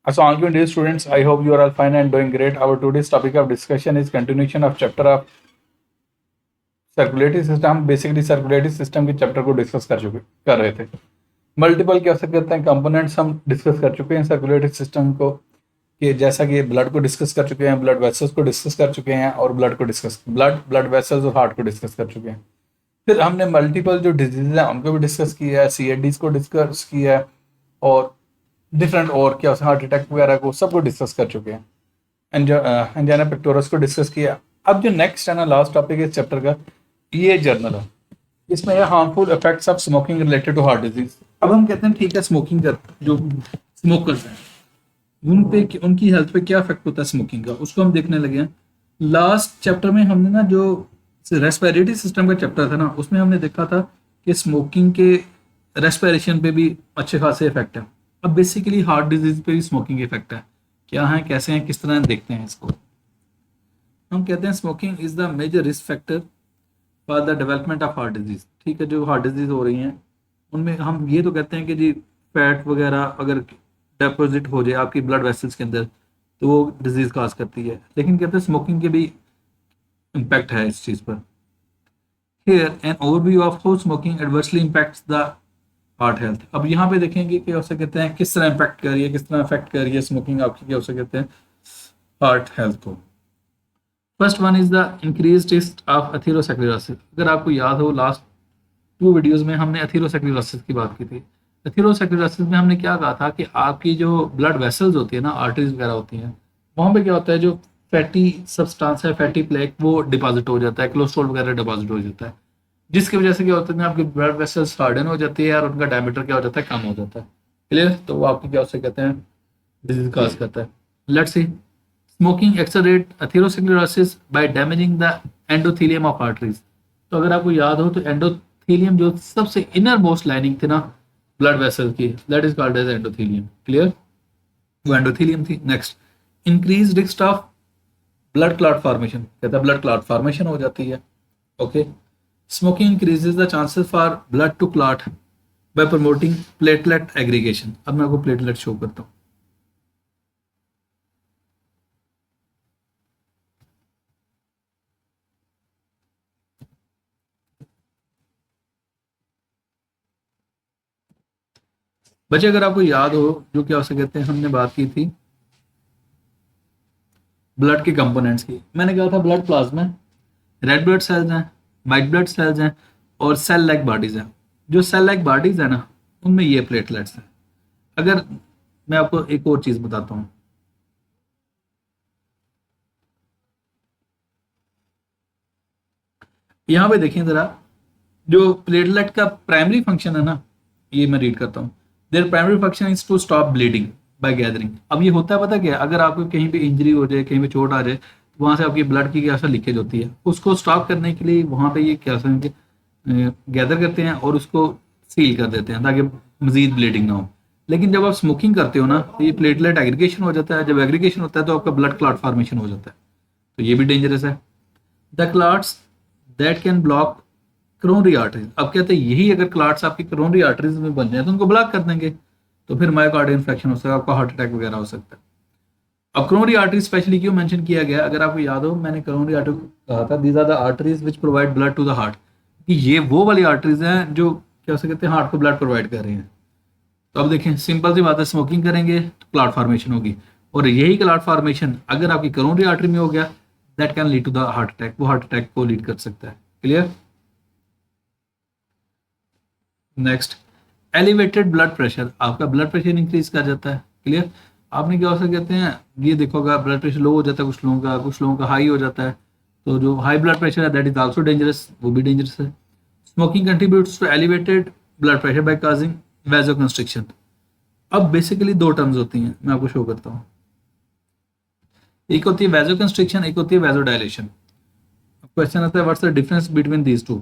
Assalamualaikum dear students, I hope you are all fine and doing great. Our today's topic of discussion is continuation of chapter of circulatory system. Basically circulatory system के chapter को discuss कर रहे थे. Multiple क्या सकते हैं components हम discuss कर चुके हैं सर्कुलेटरी सिस्टम को, कि जैसा कि ब्लड को डिस्कस कर चुके हैं, ब्लड वेसल्स को डिस्कस कर चुके हैं और ब्लड वेसल्स और हार्ट को डिस्कस कर चुके हैं. फिर हमने मल्टीपल जो डिजीज है उनको भी डिस्कस किया है, CADs को डिस्कस किया है और डिफरेंट और क्या हार्ट अटैक वगैरह को सबको डिस्कस कर चुके हैं. एंजाइना पेक्टोरस को डिस्कस किया. अब जो नेक्स्ट है ना लास्ट टॉपिक इस चैप्टर का, ये जर्नल है. इसमें है harmful effects of smoking related to heart disease. अब हम कहते हैं ठीक है, स्मोकिंग कर जो स्मोकर्स हैं उन पे उनकी हेल्थ पे क्या इफेक्ट होता है स्मोकिंग का, उसको हम देखने लगे हैं. लास्ट चैप्टर में हमने ना जो रेस्पिरेटरी सिस्टम का चैप्टर था ना, उसमें हमने देखा था कि स्मोकिंग के रेस्पिरेशन पे भी अच्छे खासे इफेक्ट है. अब बेसिकली हार्ट डिजीज पे भी स्मोकिंग इफेक्ट है. क्या है, कैसे हैं, किस तरह देखते हैं इसको. हम कहते हैं smoking is the major risk factor for the development of heart disease. ठीक है, जो हार्ट डिजीज हो रही हैं उनमें हम ये तो कहते हैं कि जी फैट वगैरह अगर डिपॉजिट हो जाए आपकी ब्लड वेसल्स के अंदर तो वो डिजीज काज करती है. लेकिन कहते हैं स्मोकिंग के भी इम्पैक्ट है इस चीज़ पर. Here an overview of how smoking adversely impacts the heart health. अब यहाँ पे देखेंगे कि उसे कहते हैं किस तरह इम्पैक्ट कर रही है, किस तरह अफेक्ट कर रही है स्मोकिंग आपकी, क्या उसे कहते हैं हार्ट हेल्थ को. First one is the increase risk of atherosclerosis. अगर आपको याद हो लास्ट 2 वीडियोस में हमने एथेरोस्क्लेरोसिस की बात की थी. एथेरोस्क्लेरोसिस में हमने क्या कहा था कि आपकी जो ब्लड वेसल्स होती है ना, आर्टरीज वगैरह होती हैं, वहाँ पे क्या होता है जो फैटी सब्सटेंस है, फैटी प्लेक, वो डिपॉजिट हो जाता है, कोलेस्ट्रॉल वगैरह डिपॉजिट हो जाता है, जिसकी वजह से क्या होता है ना आपकी ब्लड वेसल्स हार्डन हो जाती है और उनका डायमीटर क्या हो जाता है, कम हो जाता है. क्लियर. तो वो आपकी क्या उसे कहते हैं डिजीज काज करता है. Let's see. Smoking accelerate atherosclerosis by damaging the endothelium of arteries. तो अगर आपको याद हो तो एंडोथेलियम जो सबसे इनर मोस्ट लाइनिंग थी ना ब्लड वेसल की, that is called as endothelium. Clear, वो एंडोथेलियम थी. Next, increase risk of blood clot formation. कहता है ब्लड क्लॉट फॉर्मेशन हो जाती है. Okay. Smoking increases the chances for blood to clot by promoting platelet aggregation. अब मैं आपको प्लेटलेट शो करता हूँ. बच्चे अगर आपको याद हो जो क्या उसे कहते हैं हमने बात की थी ब्लड के कंपोनेंट्स की. मैंने कहा था blood plasma, red blood cells हैं, वाइट ब्लड सेल्स हैं और सेल लाइक बॉडीज हैं. जो सेल लाइक बॉडीज है ना उनमें ये प्लेटलेट्स हैं. अगर मैं आपको एक और चीज बताता हूँ, यहाँ पे देखें जरा, जो प्लेटलेट का प्राइमरी फंक्शन है ना, ये मैं रीड करता हूँ. Their primary function is to stop bleeding by gathering. अब ये होता है पता क्या है, अगर आपको कहीं पे इंजरी हो जाए, कहीं पे चोट आ जाए, तो वहां से आपकी ब्लड की क्या लीकेज होती है, उसको स्टॉप करने के लिए वहां पे ये क्या गैदर करते हैं और उसको सील कर देते हैं ताकि मजीद ब्लीडिंग ना हो. लेकिन जब आप स्मोकिंग करते हो ना तो ये प्लेटलेट एग्रीगेशन हो जाता है. जब एग्रीगेशन होता है तो आपका ब्लड क्लॉट फॉर्मेशन हो जाता है, तो ये भी डेंजरस है. The clots that can block coronary arteries. अब कहते हैं यही अगर क्लॉट्स आपकी करोनरी आर्टरीज में बन जाए तो उनको ब्लॉक कर देंगे, तो फिर मायोकार्डियल इन्फेक्शन हो सकता है, आपका हार्ट अटैक वगैरह हो सकता है. अब करोनरी आर्टरी स्पेशली क्यों मेंशन किया गया, अगर आपको याद हो मैंने करोनरी आर्टरी कहा था these are the arteries which provide blood to the heart, कि ये वो वाली आर्टरीज हैं जो क्या हो सकते हैं हार्ट को ब्लड प्रोवाइड कर रही हैं. तो अब देखें सिंपल सी बात है, स्मोकिंग करेंगे तो क्लॉट फॉर्मेशन होगी और यही क्लॉट फॉर्मेशन अगर आपकी करोनरी आर्टरी में हो गया that can lead to the heart attack. वो हार्ट अटैक को लीड कर सकता है. Clear. Next, elevated blood pressure. आपका ब्लड प्रेशर इंक्रीज कर जाता है. क्लियर. आपने क्या हो सकते कहते हैं ये देखोगा ब्लड प्रेशर लो हो जाता है कुछ लोगों का हाई हो जाता है. तो जो हाई ब्लड प्रेशर है दैट इज आल्सो डेंजरस, वो भी डेंजरस है. Smoking contributes to elevated blood pressure by causing vasoconstriction. अब बेसिकली 2 टर्म्स होती हैं, मैं आपको शो करता हूँ. एक होती है वैसोकंस्ट्रिक्शन, एक होती है वैसोडायलेशन. क्वेश्चन आता है what's the difference between these two,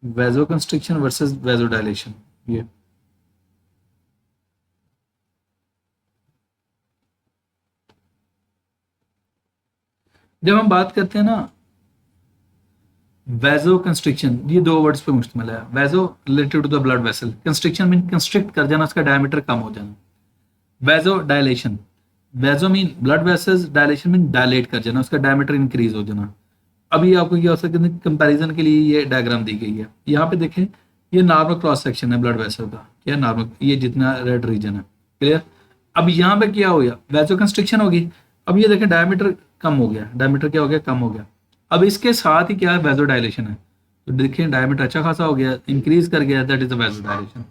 vasoconstriction versus vasodilation. ये जब हम बात करते हैं ना वैसो कंस्ट्रिक्शन, ये 2 वर्ड्स पे मुश्तमिल है. Vaso related to the blood vessel, constriction mean constrict कर जाना, उसका डायमीटर कम हो जाना. Vaso dilation, vaso mean blood vessels, dilation mean dilate कर जाना, उसका डायमीटर इंक्रीज हो जाना। अभी आपको क्या हो सकता है, कंपैरिजन के लिए ये डायग्राम दी गई है। यहाँ पे देखें, ये नॉर्मल क्रॉस सेक्शन है ब्लड वेसल का, क्या नॉर्मल, ये जितना रेड रीजन है, क्लियर। अब यहाँ पे क्या हो गया, वैसो कंस्ट्रिक्शन होगी। अब ये देखें डायमीटर कम हो गया, डायमीटर क्या हो गया, कम हो गया। अब इसके साथ ही क्या है, वैसो डायलेशन है। तो देखिए डायमीटर अच्छा खासा हो गया, इंक्रीज कर गया, that is the vaso dilation,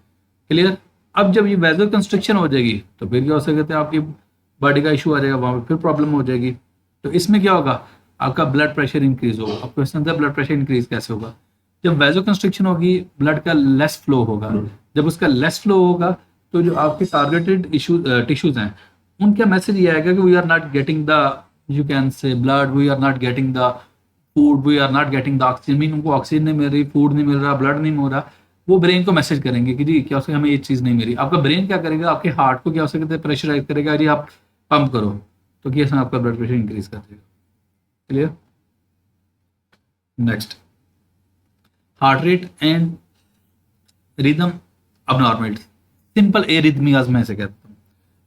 clear. अब जब ये वैसो कंस्ट्रिक्शन हो जाएगी तो फिर क्या हो सकता है, आपकी बॉडी का इशू आ जाएगा, वहां पे फिर प्रॉब्लम हो जाएगी। तो इसमें क्या होगा, आपका ब्लड प्रेशर इंक्रीज होगा। अब क्वेश्चन था ब्लड प्रेशर इंक्रीज कैसे होगा, जब वैसो कंस्ट्रिक्शन होगी ब्लड का लेस फ्लो होगा। जब उसका लेस फ्लो होगा तो जो आपके टारगेटेड इशू टिश्यूज हैं, उनका मैसेज ये आएगा कि we are not getting the, you can say blood, we are not getting the food, we are not getting the oxygen, mean उनको ऑक्सीजन नहीं मिल रही, फूड नहीं मिल रहा, ब्लड नहीं मिल रहा। वो ब्रेन को मैसेज करेंगे कि जी क्या हो सकता है, हमें ये चीज़ नहीं मिली। आपका ब्रेन क्या करेगा, आपके हार्ट को क्या हो सकता है, प्रेशराइज करेगा, जी आप पंप करो, तो क्या आपका ब्लड प्रेशर इंक्रीज कर देगा, clear. Next, heart rate and rhythm abnormal, simple arrhythmias में से कहता हूँ।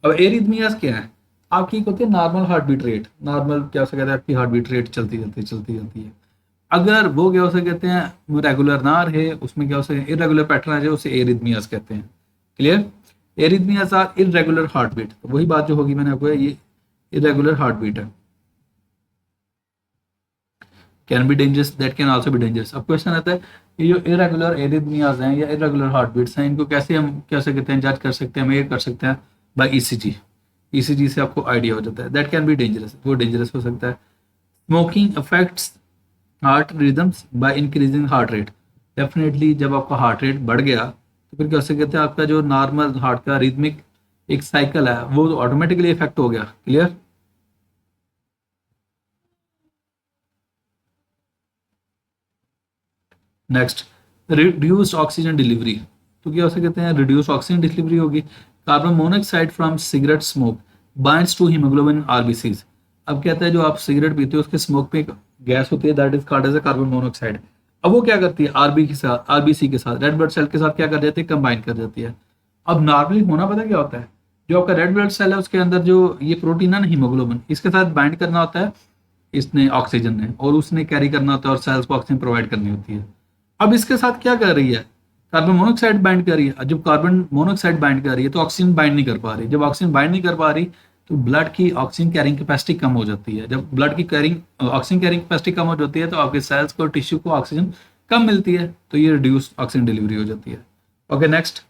अब एरिथमियाज क्या है, आपकी होती है normal heart beat rate, normal क्या हो सकता है, आपकी हार्ट बीट रेट चलती जाती है। अगर वो क्या हो सकते कहते हैं, वो रेगुलर ना रहे, उसमें क्या हो सकता है, इरेगुलर पैटर्न आ जाए, उसे एरिथमियाज कहते हैं, clear. Arrhythmias are irregular heart beat, तो वही बात जो होगी मैंने आपको, ये इरेगुलर हार्ट बीट है, can be dangerous, that can also be dangerous. अब क्वेश्चन आता है, ये जो इरेगुलर एरिथमियाज हैं या इरेगुलर हार्ट बीट्स हैं, इनको कैसे हम कैसे कहते हैं, जज कर सकते हैं, मेजर कर सकते हैं, बाय ईसीजी। ईसीजी से आपको आइडिया हो जाता है, दैट कैन बी डेंजरस, वो डेंजरस हो सकता है। Smoking affects heart rhythms by increasing heart rate, definitely जब आपका हार्ट रेट बढ़ गया तो फिर कैसे कहते हैं, आपका जो नॉर्मल हार्ट का रिदमिक एक साइकिल है वो ऑटोमेटिकली इफेक्ट हो गया, clear. Next, reduced oxygen delivery, तो क्या उसे कहते हैं, रिड्यूस्ड ऑक्सीजन डिलीवरी होगी। Carbon monoxide from cigarette smoke binds to haemoglobin RBCs. अब कहता है जो आप सिगरेट पीते हो उसके स्मोक पे गैस होती है, that is called as a carbon monoxide. अब वो क्या करती है, आरबी के साथ, आरबीसी के साथ, रेड ब्लड सेल के साथ क्या कर जाती है, कंबाइन कर जाती है। अब नॉर्मली होना पता क्या होता है, जो आपका रेड ब्लड सेल है उसके अंदर जो ये प्रोटीन है ना हीमोग्लोबिन, इसके साथ बाइंड करना होता है इसने ऑक्सीजन ने, और उसने कैरी करना होता है और सेल्स को ऑक्सीजन प्रोवाइड करनी होती है। अब इसके साथ क्या कर रही है, कार्बन मोनोऑक्साइड बाइंड कर रही है। जब कार्बन मोनोऑक्साइड बाइंड कर रही है तो ऑक्सीजन बाइंड नहीं कर पा रही, जब ऑक्सीजन बाइंड नहीं कर पा रही तो ब्लड की ऑक्सीजन कैरिंग कैपेसिटी कम हो जाती है। जब ब्लड की कैरिंग ऑक्सीजन कैरिंग कैपेसिटी कम हो जाती है तो आपके सेल्स को, टिश्यू को ऑक्सीजन कम मिलती है, तो ये रिड्यूस ऑक्सीजन डिलीवरी हो जाती है। Okay next,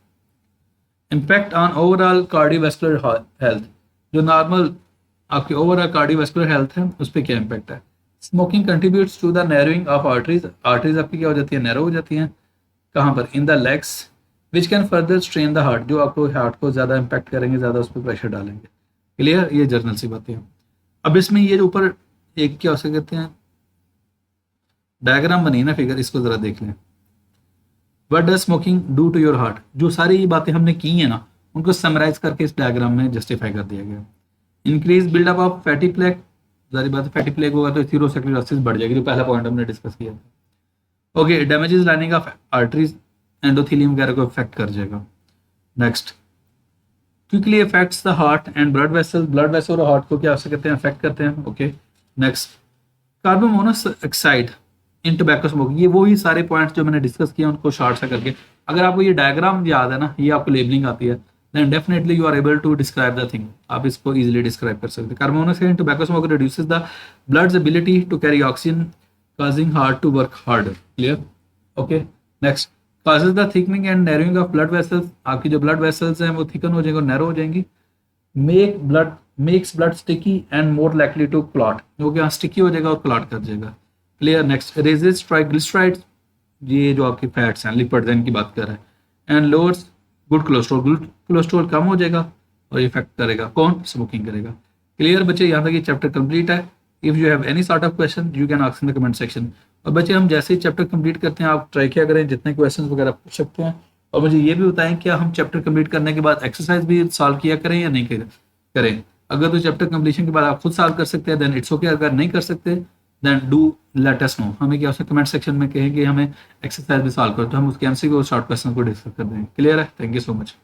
impact on overall cardiovascular health, जो नॉर्मल आपके ओवरऑल कार्डियोवैस्कुलर हेल्थ है उस पर क्या इम्पैक्ट है। Smoking contributes to the narrowing of arteries, arteries आपकी क्या हो जाती है, नैरो हो जाती हैं, कहाँ पर, in the legs, which can further strain the heart, जो आपको हार्ट को ज़्यादा इम्पैक्ट करेंगे, ज़्यादा उस पर प्रेशर डालेंगे, क्लियर। ये जर्नल सी बातें हैं। अब इसमें ये जो ऊपर एक क्या हो सकते हैं डायग्राम बनी है ना, फिगर, इसको ज़रा देख लें। What does smoking do to your heart, जो सारी ये बातें हमने की हैं ना उनको समराइज करके इस डायग्राम में जस्टिफाई कर दिया गया। Increase buildup of fatty plaque, सारी बात फैटी प्लेक होगा तो एथेरोस्क्लेरोसिस बढ़ जाएगी, जो पहला पॉइंट हमने डिस्कस किया था। Okay, damages lining of arteries, endothelium वगैरह को इफेक्ट कर जाएगा। Next, quickly effects the heart and blood vessel, blood vessel और हार्ट को क्या हो सकते हैं, इफेक्ट करते हैं। Okay next, carbon monoxide in tobacco smoke, ये वही सारे पॉइंट्स जो मैंने डिस्कस किए उनको शॉर्ट सा करके, अगर आपको ये डायग्राम याद है ना, ये आपको लेबलिंग आती है, then definitely you are able to describe the thing, आप इसको इजीली डिस्क्राइब कर सकते हैं। Carbon monoxide in tobacco smoke reduces the blood's ability to carry oxygen, causing heart to work harder, clear। okay next, causes the thickening and narrowing of blood vessels, आपकी जो blood vessels हैं वो thicken हो जाएंगे और narrow हो जाएंगी। makes blood sticky and more likely to clot, वो क्या स्टिकी हो जाएगा और क्लॉट कर जाएगा, क्लियर। नेक्स्ट, raises triglycerides, ये जो आपकी फैट्स हैं, लिपिड्स हैं, इनकी बात कर रहे हैं। And lowers good cholesterol, good cholesterol कम हो जाएगा और इफेक्ट करेगा कौन, स्मोकिंग करेगा, क्लियर। बच्चे यहाँ तक ये चैप्टर कंप्लीट है। If you have any sort of question you can ask in the comment section. और बच्चे हम जैसे ही चैप्टर कंप्लीट करते हैं आप ट्राई किया करें, जितने क्वेश्चन वगैरह पूछ सकते हैं। और मुझे ये भी बताएं क्या हम चैप्टर कंप्लीट करने के बाद एक्सरसाइज भी सॉल्व किया करें या नहीं करें। अगर तो चैप्टर कंप्लीशन के बाद आप खुद सॉल्व कर सकते हैं देन इट्स ओके, अगर नहीं कर सकते then do let us know, हमें क्या कमेंट सेक्शन में कहें कि हमें एक्सरसाइज भी सॉल्व करो, तो हम उसके एमसीक्यू और शॉर्ट क्वेश्चन को डिस्कस कर देंगे, क्लियर है। Thank you so much.